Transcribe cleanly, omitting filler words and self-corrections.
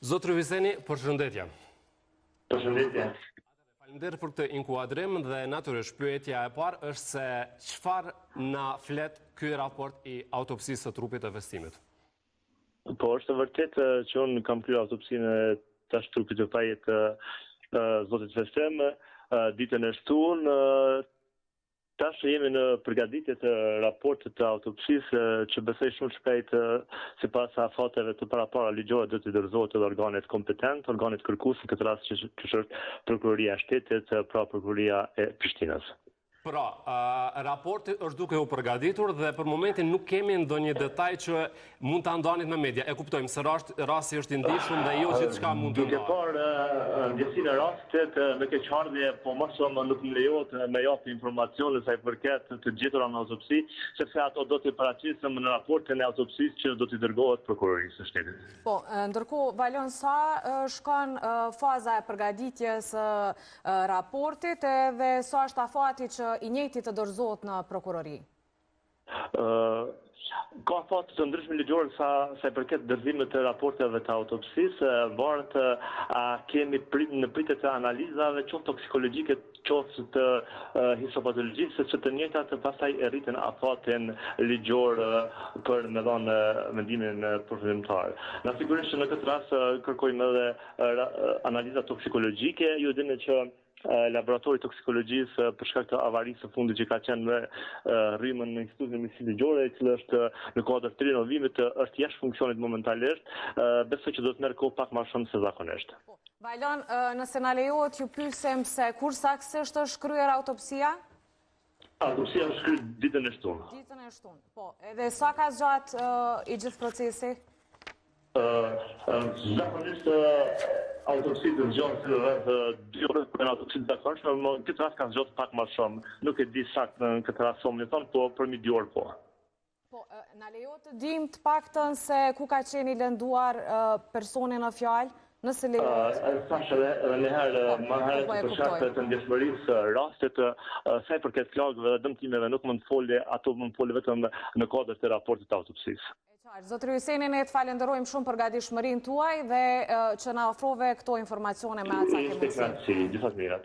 Zotri Viseni, përshëndetje. Përshëndetje. Faleminderit për këtë inkuadrim dhe natyrisht pyetja e parë është se çfarë na flet ky raport i autopsisë së trupit të Vestimit. Po, është vërtet që unë kam kryer autopsinë tash trupit të pajit zotit Vestim ditën e shtunë. Tash jemi në përgatitje të raportit të autopsisë që besoj shumë shpejt sipas afateve të parapara ligjore do të dorëzohet edhe organet kompetent, organet kërkuese, në këtë rast që është Prokuroria e Shtetit, pra Prokuroria e Prishtinës. Pra, raporti është duke u përgatitur dhe për momentin nuk kemi ndonjë detaj që mund ta ndanit me media. E kuptojmë se rasti është i ndihshëm dhe jo gjithçka mund të ndahet. Duke parë ndjesinë e rastit me keqardhje, po më shumë nuk më lejohet me jap informacione sa i përket të gjetura në autopsi, sepse ato do të paraqiten në raportin e autopsisë që do t'i dërgohet Prokurorisë së Shtetit. Po, ndërkohë, Valon, sa shkon faza e përgatitjes së raportit dhe sa është afati që i njëjti të dorëzohet në prokurori? Ka afate të ndryshme ligjore sa i përket dorëzimit të raporteve të autopsisë, varet a kemi në pritje të analizave qoftë toksikologjike, qoftë të histopatologjisë, se të njëjtat pastaj e rritin afatin ligjor për me dhënë mendimin përfundimtar. Na sigurisht që në këtë rast kërkojmë edhe analiza toksikologjike. Ju dini që laboratori toksikologjisë për shkak të avarisë së fundit që ka qenë me rrymën në Institutin e Mjekësisë Ligjore, e cila është në kuadër të rinovimit, është jashtë funksionit momentalisht, besoj që do të merr kohë pak më shumë se zakonisht. Valon, nëse na lejohet ju pyesem se kur saktësisht është kryer autopsia? Autopsia është kryer ditën e shtunë. Ditën e shtunë. Po, edhe sa ka zgjatë i gjithë procesi? Zakonisht autopsia të zgjatë rreth 2 orë për autopsi të zakonshme, në këtë rast ka zgjatur pak më shumë. Nuk e di saktë në këtë rast sonë thon, po për 2 orë po. Po, na lejohet të dimë të paktën se ku ka qenë i lënduar personi në fjalë? Nëse lejohet. Thash edhe një herë, më herët për shkak të ndjeshmërisë rastit, sa i përket plagëve dhe dëmtimeve nuk mund të folë, ato mund të folë vetëm në kuadër të raportit të autopsisë. Zotri Viseni, ne të falenderojmë shumë për gatishmërinë tuaj dhe që na ofrove këto informacione me atë sa kemi. Gjithë mirat.